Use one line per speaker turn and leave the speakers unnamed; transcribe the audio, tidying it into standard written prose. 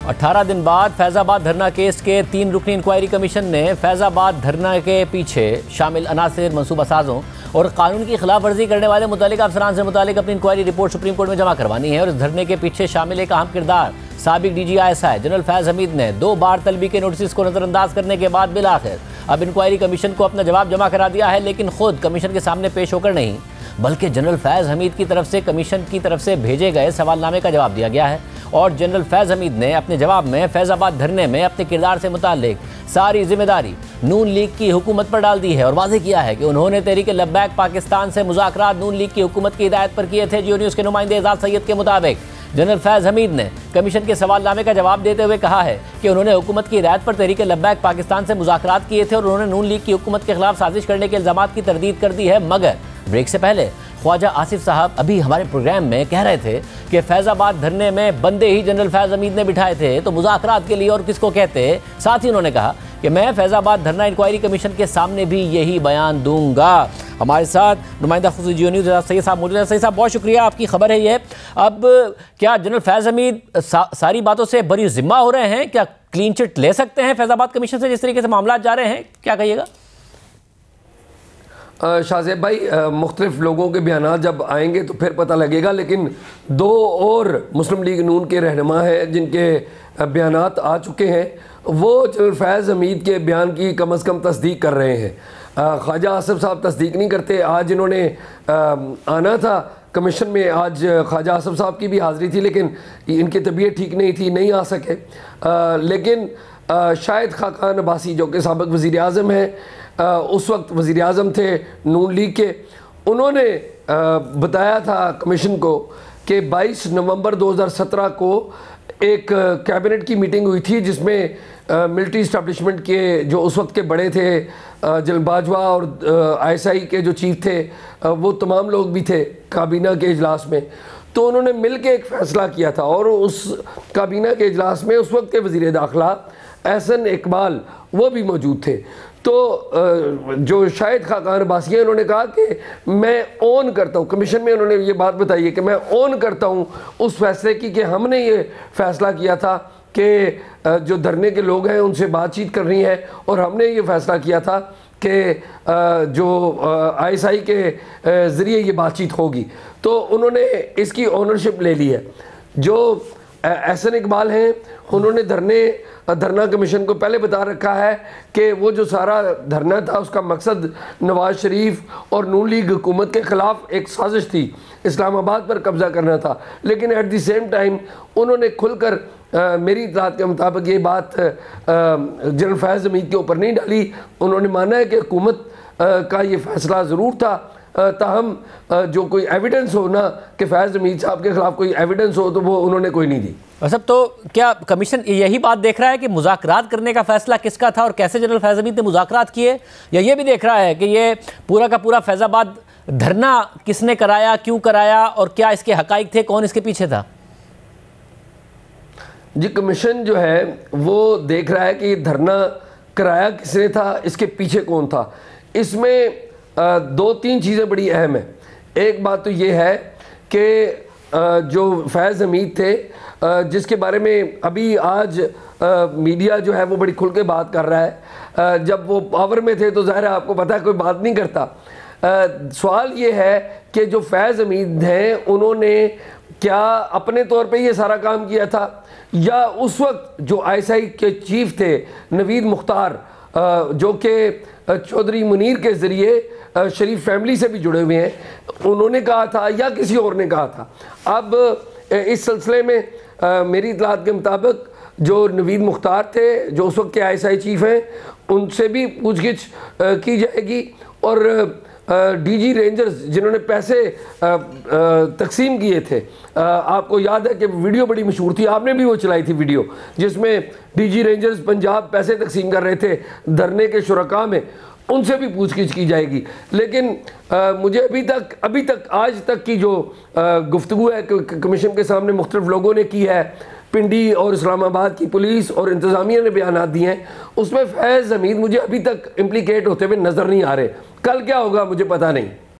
18 दिन बाद फैजाबाद धरना केस के 3 रुकनी इंक्वायरी कमीशन ने फैजाबाद धरना के पीछे शामिल अनासिर, मनसूबा साजों और कानून की खिलाफ वर्जी करने वाले मुतल्लिका अफसरान से मुतालिक अपनी इंक्वायरी रिपोर्ट सुप्रीम कोर्ट में जमा करवानी है। और इस धरने के पीछे शामिल एक अहम किरदार साबिक DGI जनरल फैज हमीद ने 2 बार तलबी के नोटिस को नजरअंदाज करने के बाद बिलाखिर अब इंक्वायरी कमीशन को अपना जवाब जमा करा दिया है, लेकिन खुद कमीशन के सामने पेश होकर नहीं बल्कि जनरल फैज हमीद की तरफ से कमीशन की तरफ से भेजे गए सवालनामे का जवाब दिया गया है। और जनरल फैज हमीद ने अपने जवाब में फैजाबाद धरने में अपने किरदार से मुताल्लिक सारी जिम्मेदारी नून लीग की हुकूमत पर डाल दी है और वाज़ेह किया है कि उन्होंने तहरीक लब्बैक पाकिस्तान से मुज़ाकरात नून लीग की हुकूमत की हिदायत पर किए थे। जियो न्यूज़ के नुमाइंदे एजाज सैयद के मुताबिक जनरल फैज हमीद ने कमीशन के सवालनामे का जवाब देते हुए कहा है कि उन्होंने हुकूमत की हिदायत पर तहरीक लब्बैक पाकिस्तान से मुज़ाकरात किए थे और उन्होंने नून लीग की हुकूमत के खिलाफ साजिश करने के इल्ज़ामात की तरदीद कर दी है। मगर ब्रेक से पहले ख्वाजा आसिफ साहब अभी हमारे प्रोग्राम में कह रहे थे कि फैजाबाद धरने में बंदे ही जनरल फैज हमीद ने बिठाए थे, तो मुज़ाकरात के लिए और किसको कहते। साथ ही उन्होंने कहा कि मैं फैजाबाद धरना इंक्वायरी कमीशन के सामने भी यही बयान दूंगा। हमारे साथ नुमाइंदा खुसूसी जियो न्यूज़ सैयद साहब मौजूद है। सैयद साहब बहुत शुक्रिया, आपकी खबर है ये। अब क्या जनरल फैज हमीद सारी बातों से बरी जिम्मा हो रहे हैं? क्या क्लीन चिट ले सकते हैं फैजाबाद कमीशन से जिस तरीके से मामला जा रहे हैं? क्या कहिएगा?
शाहज़ेब भाई, मुख्तलिफ लोगों के बयान जब आएंगे तो फिर पता लगेगा, लेकिन 2 और मुस्लिम लीग नून के रहनुमा हैं जिनके बयान आ चुके हैं, वो जनरल फैज़ हमीद के बयान की कम अज़ कम तस्दीक कर रहे हैं। ख्वाजा आसिफ साहब तस्दीक नहीं करते। आज इन्होंने आना था कमीशन में, आज ख्वाजा आसिफ साहब की भी हाज़िरी थी लेकिन इनकी तबीयत ठीक नहीं थी, नहीं आ सके। लेकिन शाहिद खाकान अब्बासी जो कि साबिक़ वज़ीर आज़म हैं, उस वक्त वज़ीर आज़म थे नून लीग के, उन्होंने बताया था कमीशन को कि 22 नवंबर 2017 को एक कैबिनेट की मीटिंग हुई थी जिसमें मिलिट्री इस्टेब्लिशमेंट के जो उस वक्त के बड़े थे, जनरल बाजवा और ISI के जो चीफ थे, वो तमाम लोग भी थे काबीना के इजलास में। तो उन्होंने मिल के एक फ़ैसला किया था और उस काबीना के इजलास में उस वक्त के वज़ीर दाखिला एहसन इकबाल वो भी मौजूद थे। तो जो शाहिद खाकान अब्बासी हैं, उन्होंने कहा कि मैं ऑन करता हूँ, कमीशन में उन्होंने ये बात बताई है कि मैं ऑन करता हूँ उस फैसले की कि हमने ये फ़ैसला किया था कि जो धरने के लोग हैं उनसे बातचीत करनी है और हमने ये फ़ैसला किया था कि जो ISI के ज़रिए ये बातचीत होगी। तो उन्होंने इसकी ओनरशिप ले ली है। जो एहसन इकबाल हैं, उन्होंने धरना कमीशन को पहले बता रखा है कि वो जो सारा धरना था उसका मकसद नवाज़ शरीफ और नून लीग हुकूमत के ख़िलाफ़ एक साजिश थी, इस्लामाबाद पर कब्ज़ा करना था। लेकिन एट द सेम टाइम उन्होंने खुलकर मेरी इत्तलात के मुताबिक ये बात जनरल फैज़ हमीद के ऊपर नहीं डाली। उन्होंने माना है कि हुकूमत का ये फ़ैसला ज़रूर था, ताहम जो कोई एविडेंस हो ना कि फैज़ हमीद साहब के ख़िलाफ़ कोई एविडेंस हो तो वो उन्होंने कोई नहीं दी।
सब तो क्या कमीशन यही बात देख रहा है कि मुज़ाकरात करने का फ़ैसला किसका था और कैसे जनरल फैज़ हमीद ने मुज़ाकरात किए, या ये भी देख रहा है कि ये पूरा का पूरा फैज़ाबाद धरना किसने कराया, क्यों कराया और क्या इसके हक़ाइक़ थे, कौन इसके पीछे था?
जी, कमीशन जो है वो देख रहा है कि धरना कराया किसने था, इसके पीछे कौन था। इसमें 2-3 चीज़ें बड़ी अहम है। एक बात तो ये है कि जो फैज़ हमीद थे, जिसके बारे में अभी आज मीडिया जो है वो बड़ी खुल के बात कर रहा है, जब वो पावर में थे तो ज़ाहिर है आपको पता है कोई बात नहीं करता। सवाल ये है कि जो फैज़ हमीद हैं उन्होंने क्या अपने तौर पे ये सारा काम किया था या उस वक्त जो ISI के चीफ थे नवीद मुख्तार, जो कि चौधरी मुनीर के ज़रिए शरीफ फैमिली से भी जुड़े हुए हैं, उन्होंने कहा था या किसी और ने कहा था। अब इस सिलसिले में मेरी इत्तलात के मुताबिक जो नवीद मुख्तार थे जो उस वक्त के ISI चीफ हैं, उनसे भी पूछगिछ की जाएगी और DG रेंजर्स जिन्होंने पैसे तकसीम किए थे, आपको याद है कि वीडियो बड़ी मशहूर थी, आपने भी वो चलाई थी वीडियो, जिसमें DG रेंजर्स पंजाब पैसे तकसीम कर रहे थे धरने के शुरका में, उनसे भी पूछगिछ की जाएगी। लेकिन मुझे अभी तक आज तक की जो गुफ्तगू है कमीशन के सामने मुख्तलिफ लोगों ने की है, पिंडी और इस्लामाबाद की पुलिस और इंतज़ामिया ने बयान दिए हैं, उसमें फैज़ हमीद मुझे अभी तक इम्प्लीकेट होते हुए नज़र नहीं आ रहे। कल क्या होगा मुझे पता नहीं।